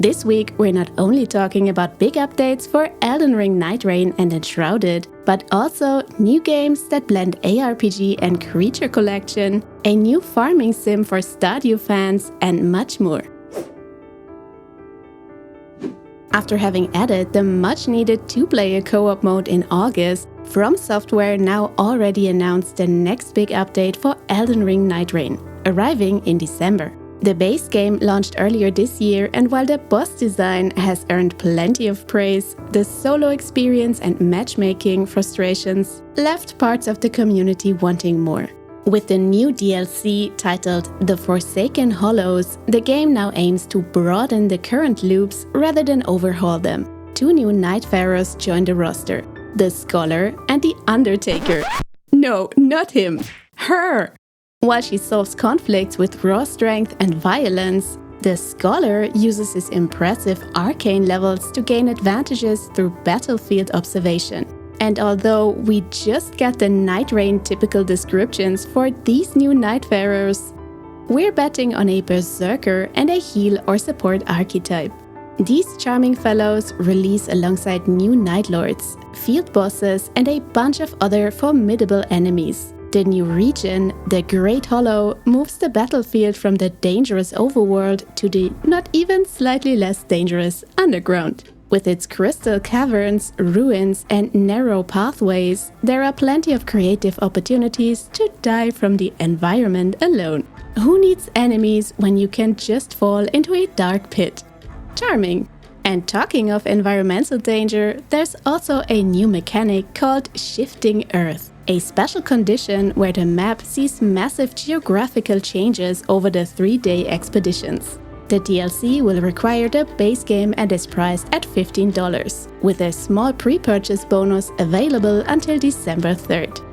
This week, we're not only talking about big updates for Elden Ring Nightreign and Enshrouded, but also new games that blend ARPG and creature collection, a new farming sim for Stardew fans, and much more. After having added the much-needed two-player co-op mode in August, From Software now already announced the next big update for Elden Ring Nightreign, arriving in December. The base game launched earlier this year, and while the boss design has earned plenty of praise, the solo experience and matchmaking frustrations left parts of the community wanting more. With the new DLC titled The Forsaken Hollows, the game now aims to broaden the current loops rather than overhaul them. Two new Nightfarers join the roster, the Scholar and the Undertaker. No, not him, her! While she solves conflicts with raw strength and violence, the Scholar uses his impressive arcane levels to gain advantages through battlefield observation. And although we just got the Nightreign typical descriptions for these new Nightfarers, we're betting on a Berserker and a heal or support archetype. These charming fellows release alongside new Nightlords, field bosses, and a bunch of other formidable enemies. The new region, the Great Hollow, moves the battlefield from the dangerous overworld to the not even slightly less dangerous underground. With its crystal caverns, ruins, and narrow pathways, there are plenty of creative opportunities to die from the environment alone. Who needs enemies when you can just fall into a dark pit? Charming! And talking of environmental danger, there's also a new mechanic called Shifting Earth, a special condition where the map sees massive geographical changes over the 3-day expeditions. The DLC will require the base game and is priced at $15, with a small pre-purchase bonus available until December 3rd.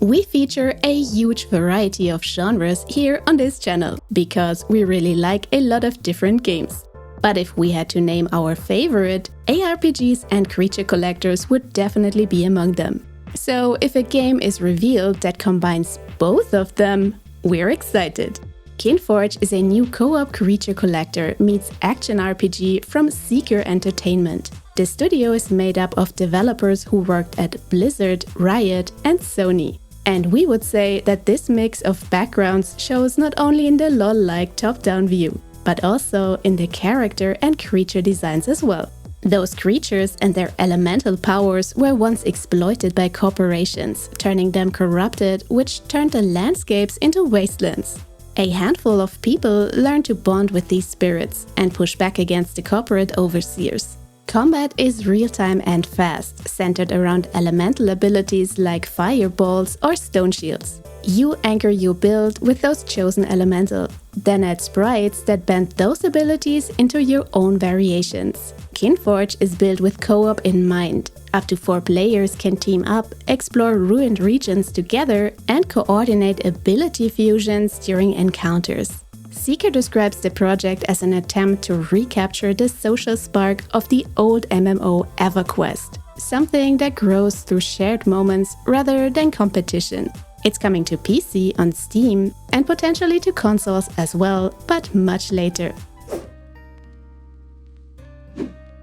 We feature a huge variety of genres here on this channel, because we really like a lot of different games. But if we had to name our favorite, ARPGs and creature collectors would definitely be among them. So if a game is revealed that combines both of them, we're excited. Kinforge is a new co-op creature collector meets action RPG from Seeker Entertainment. The studio is made up of developers who worked at Blizzard, Riot, and Sony. And we would say that this mix of backgrounds shows not only in the LoL-like top-down view, but also in the character and creature designs as well. Those creatures and their elemental powers were once exploited by corporations, turning them corrupted, which turned the landscapes into wastelands. A handful of people learned to bond with these spirits and push back against the corporate overseers. Combat is real-time and fast, centered around elemental abilities like fireballs or stone shields. You anchor your build with those chosen elemental, then add sprites that bend those abilities into your own variations. Kinforge is built with co-op in mind. Up to 4 players can team up, explore ruined regions together, and coordinate ability fusions during encounters. Seeker describes the project as an attempt to recapture the social spark of the old MMO EverQuest, something that grows through shared moments rather than competition. It's coming to PC on Steam and potentially to consoles as well, but much later.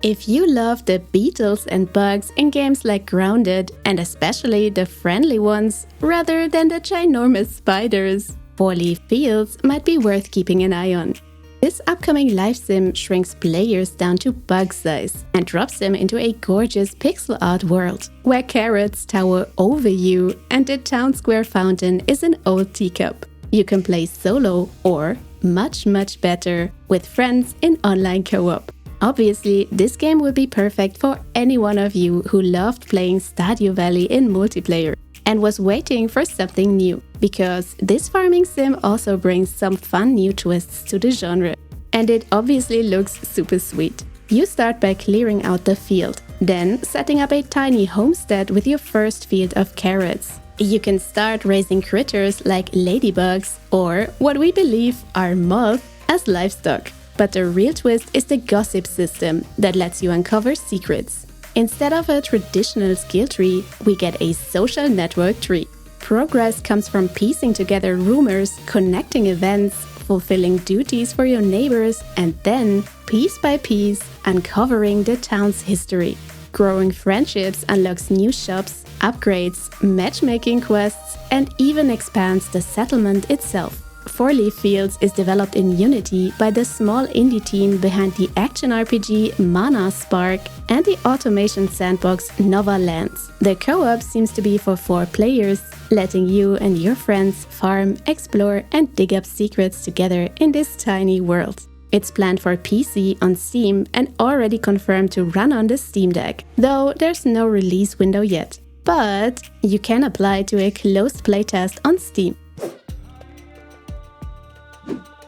If you love the beetles and bugs in games like Grounded, and especially the friendly ones, rather than the ginormous spiders, Fourleaf Fields might be worth keeping an eye on. This upcoming live sim shrinks players down to bug size and drops them into a gorgeous pixel art world, where carrots tower over you and the town square fountain is an old teacup. You can play solo or, much better, with friends in online co-op. Obviously, this game will be perfect for any one of you who loved playing Stardew Valley in multiplayer and was waiting for something new, because this farming sim also brings some fun new twists to the genre. And it obviously looks super sweet. You start by clearing out the field, then setting up a tiny homestead with your first field of carrots. You can start raising critters like ladybugs, or what we believe are moths, as livestock. But the real twist is the gossip system that lets you uncover secrets. Instead of a traditional skill tree, we get a social network tree. Progress comes from piecing together rumors, connecting events, fulfilling duties for your neighbors, and then, piece by piece, uncovering the town's history. Growing friendships unlocks new shops, upgrades, matchmaking quests, and even expands the settlement itself. Fourleaf Fields is developed in Unity by the small indie team behind the action RPG Mana Spark and the automation sandbox Nova Lands. The co-op seems to be for 4 players, letting you and your friends farm, explore, and dig up secrets together in this tiny world. It's planned for PC on Steam and already confirmed to run on the Steam Deck, though there's no release window yet. But you can apply to a closed playtest on Steam.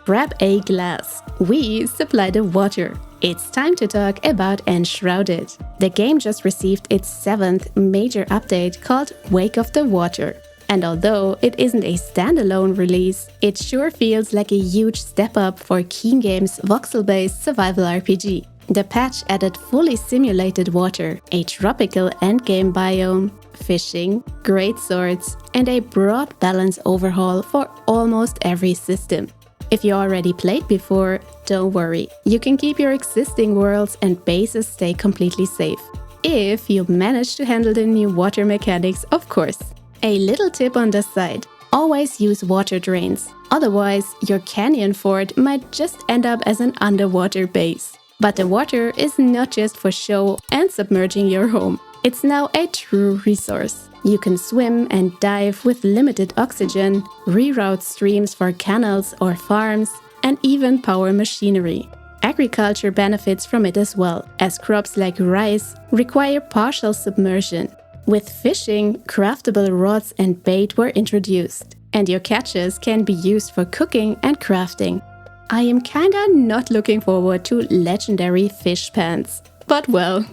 Grab a glass. We supply the water. It's time to talk about Enshrouded. The game just received its 7th major update called Wake of the Water. And although it isn't a standalone release, it sure feels like a huge step up for Keen Games' voxel-based survival RPG. The patch added fully simulated water, a tropical endgame biome, fishing, great swords, and a broad balance overhaul for almost every system. If you already played before, don't worry. You can keep your existing worlds and bases stay completely safe. If you manage to handle the new water mechanics, of course. A little tip on the side: always use water drains. Otherwise, your canyon fort might just end up as an underwater base. But the water is not just for show and submerging your home. It's now a true resource. You can swim and dive with limited oxygen, reroute streams for canals or farms, and even power machinery. Agriculture benefits from it as well, as crops like rice require partial submersion. With fishing, craftable rods and bait were introduced, and your catches can be used for cooking and crafting. I am kinda not looking forward to legendary fish pans, but well.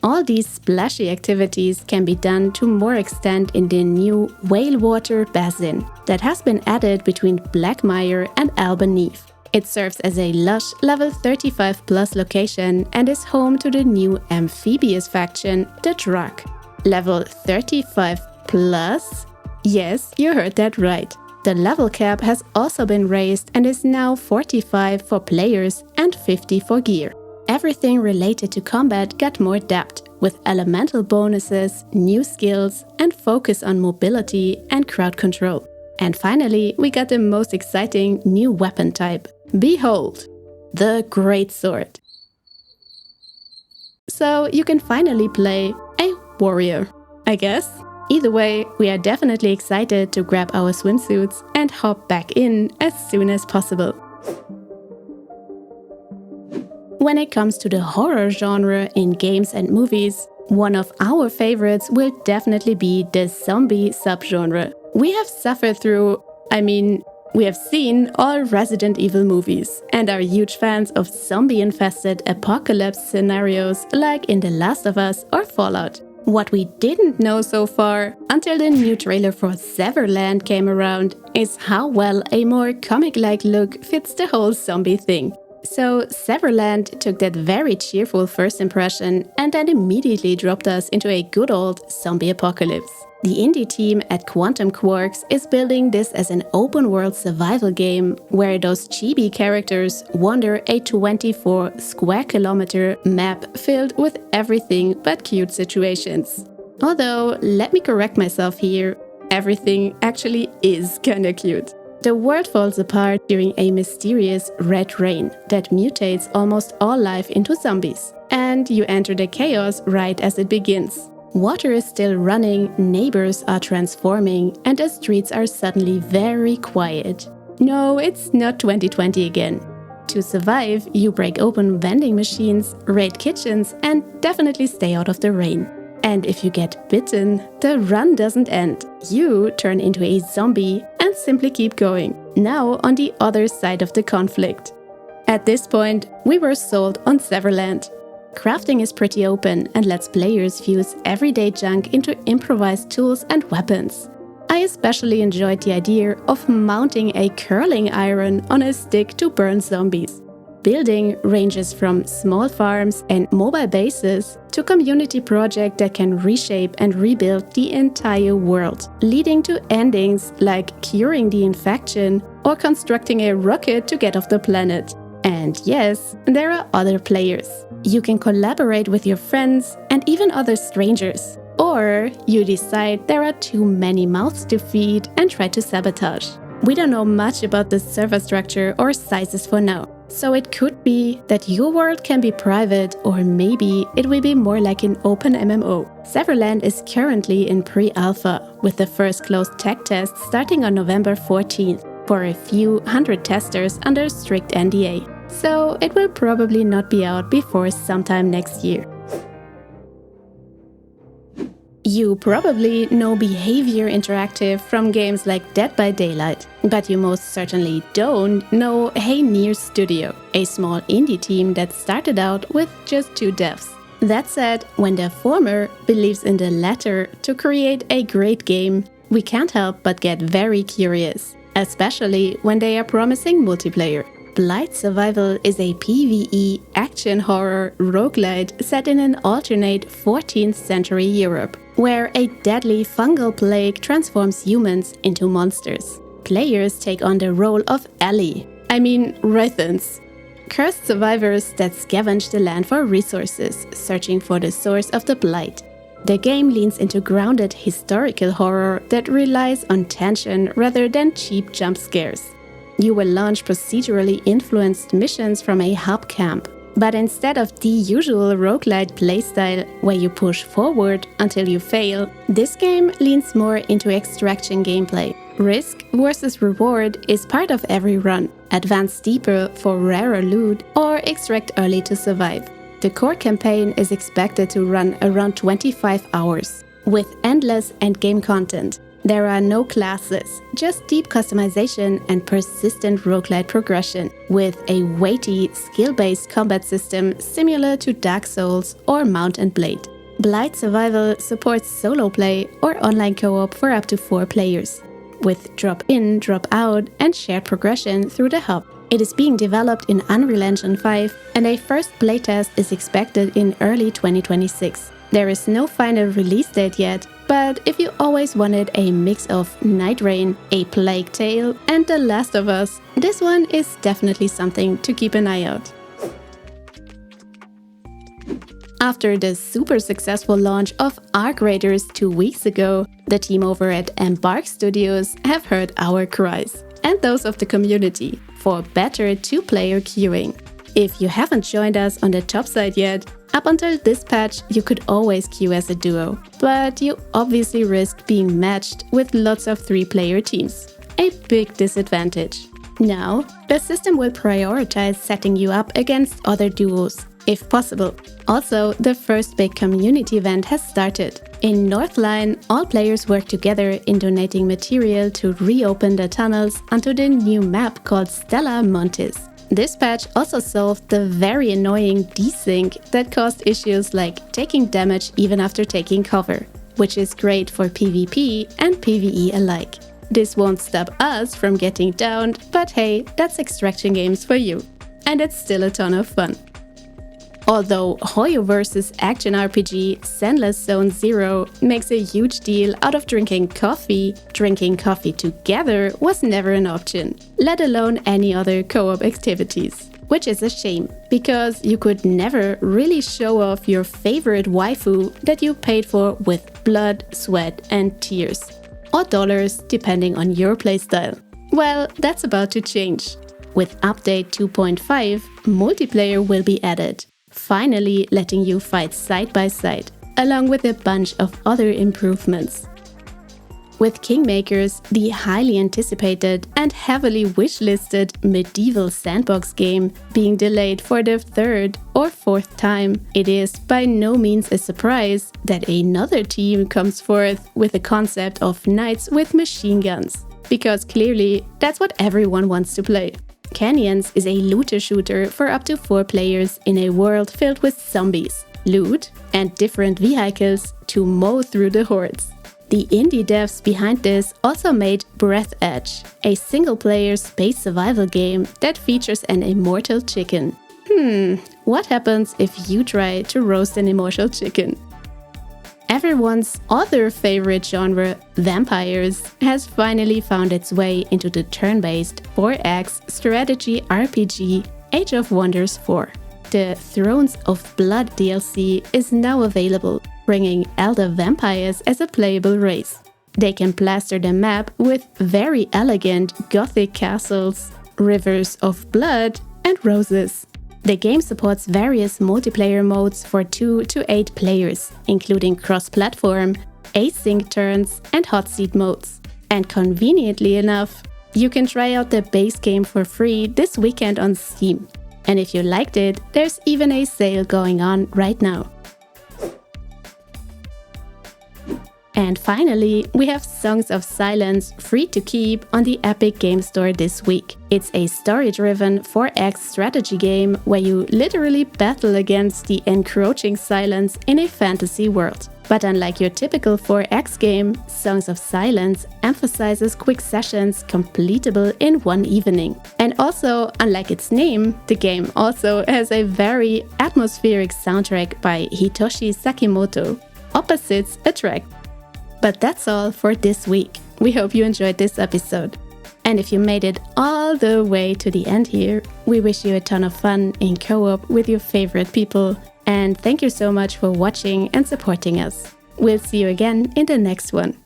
All these splashy activities can be done to more extent in the new Whalewater Basin that has been added between Blackmire and Albaneve. It serves as a lush level 35+ location and is home to the new amphibious faction, the Druk. Level 35+? Yes, you heard that right. The level cap has also been raised and is now 45 for players and 50 for gear. Everything related to combat got more depth, with elemental bonuses, new skills, and focus on mobility and crowd control. And finally, we got the most exciting new weapon type. Behold, the Greatsword. So you can finally play a warrior, I guess. Either way, we are definitely excited to grab our swimsuits and hop back in as soon as possible. When it comes to the horror genre in games and movies, one of our favorites will definitely be the zombie subgenre. We have suffered through, we have seen all Resident Evil movies and are huge fans of zombie-infested apocalypse scenarios like in The Last of Us or Fallout. What we didn't know so far, until the new trailer for Zeverland came around, is how well a more comic-like look fits the whole zombie thing. So Zeverland took that very cheerful first impression and then immediately dropped us into a good old zombie apocalypse. The indie team at Quantum Quarks is building this as an open-world survival game where those chibi characters wander a 24 square kilometer map filled with everything but cute situations. Although, let me correct myself here, everything actually is kinda cute. The world falls apart during a mysterious red rain that mutates almost all life into zombies, and you enter the chaos right as it begins. Water is still running, neighbors are transforming, and the streets are suddenly very quiet. No, it's not 2020 again. To survive, you break open vending machines, raid kitchens, and definitely stay out of the rain. And if you get bitten, the run doesn't end. You turn into a zombie and simply keep going, now on the other side of the conflict. At this point, we were sold on Zeverland. Crafting is pretty open and lets players fuse everyday junk into improvised tools and weapons. I especially enjoyed the idea of mounting a curling iron on a stick to burn zombies. building ranges from small farms and mobile bases to community projects that can reshape and rebuild the entire world, leading to endings like curing the infection or constructing a rocket to get off the planet. And yes, there are other players. You can collaborate with your friends and even other strangers. Or you decide there are too many mouths to feed and try to sabotage. We don't know much about the server structure or sizes for now, so it could be that your world can be private, or maybe it will be more like an open MMO. Zeverland is currently in pre-alpha, with the first closed tech test starting on November 14th for a few hundred testers under strict NDA. So it will probably not be out before sometime next year. You probably know Behavior Interactive from games like Dead by Daylight, but you most certainly don't know Hey Near Studio, a small indie team that started out with just 2 devs. That said, when the former believes in the latter to create a great game, we can't help but get very curious, especially when they are promising multiplayer. Blight Survival is a PvE action horror roguelite set in an alternate 14th century Europe, where a deadly fungal plague transforms humans into monsters. Players take on the role of Rhythens, cursed survivors that scavenge the land for resources, searching for the source of the blight. The game leans into grounded historical horror that relies on tension rather than cheap jump scares. You will launch procedurally influenced missions from a hub camp. But instead of the usual roguelite playstyle where you push forward until you fail, this game leans more into extraction gameplay. Risk versus reward is part of every run. Advance deeper for rarer loot or extract early to survive. The core campaign is expected to run around 25 hours, with endless endgame content. There are no classes, just deep customization and persistent roguelite progression, with a weighty, skill-based combat system similar to Dark Souls or Mount & Blade. Blight Survival supports solo play or online co-op for up to 4 players, with drop-in, drop-out and shared progression through the hub. It is being developed in Unreal Engine 5, and a first playtest is expected in early 2026. There is no final release date yet, but if you always wanted a mix of Nightreign, A Plague Tale and The Last of Us, this one is definitely something to keep an eye out. After the super successful launch of Arc Raiders 2 weeks ago, the team over at Embark Studios have heard our cries, and those of the community, for better 2-player queuing. If you haven't joined us on the top side yet, up until this patch, you could always queue as a duo, but you obviously risk being matched with lots of 3-player teams. A big disadvantage. Now, the system will prioritize setting you up against other duos, if possible. Also, the first big community event has started. In Northline, all players work together in donating material to reopen the tunnels onto the new map called Stella Montis. This patch also solved the very annoying desync that caused issues like taking damage even after taking cover, which is great for PvP and PvE alike. This won't stop us from getting downed, but hey, that's extraction games for you. And it's still a ton of fun. Although Hoyo vs. Action RPG Sendless Zone Zero makes a huge deal out of drinking coffee together was never an option, let alone any other co-op activities. Which is a shame, because you could never really show off your favorite waifu that you paid for with blood, sweat and tears. Or dollars, depending on your playstyle. Well, that's about to change. With update 2.5, multiplayer will be added, finally letting you fight side by side, along with a bunch of other improvements. With Kingmakers, the highly anticipated and heavily wishlisted medieval sandbox game being delayed for the 3rd or 4th time, it is by no means a surprise that another team comes forth with the concept of knights with machine guns. Because clearly, that's what everyone wants to play. Canyons is a looter shooter for up to 4 players in a world filled with zombies, loot, and different vehicles to mow through the hordes. The indie devs behind this also made Breath Edge, a single-player space survival game that features an immortal chicken. What happens if you try to roast an immortal chicken? Everyone's other favorite genre, vampires, has finally found its way into the turn-based 4X strategy RPG Age of Wonders 4. The Thrones of Blood DLC is now available, bringing elder vampires as a playable race. They can plaster the map with very elegant gothic castles, rivers of blood, and roses. The game supports various multiplayer modes for 2 to 8 players, including cross-platform, async turns, and hot seat modes. And conveniently enough, you can try out the base game for free this weekend on Steam. And if you liked it, there's even a sale going on right now. And finally, we have Songs of Silence free to keep on the Epic Game Store this week. It's a story-driven 4X strategy game where you literally battle against the encroaching silence in a fantasy world. But unlike your typical 4X game, Songs of Silence emphasizes quick sessions completable in one evening. And also, unlike its name, the game also has a very atmospheric soundtrack by Hitoshi Sakimoto. Opposites attract. But that's all for this week. We hope you enjoyed this episode. And if you made it all the way to the end here, we wish you a ton of fun in co-op with your favorite people. And thank you so much for watching and supporting us. We'll see you again in the next one.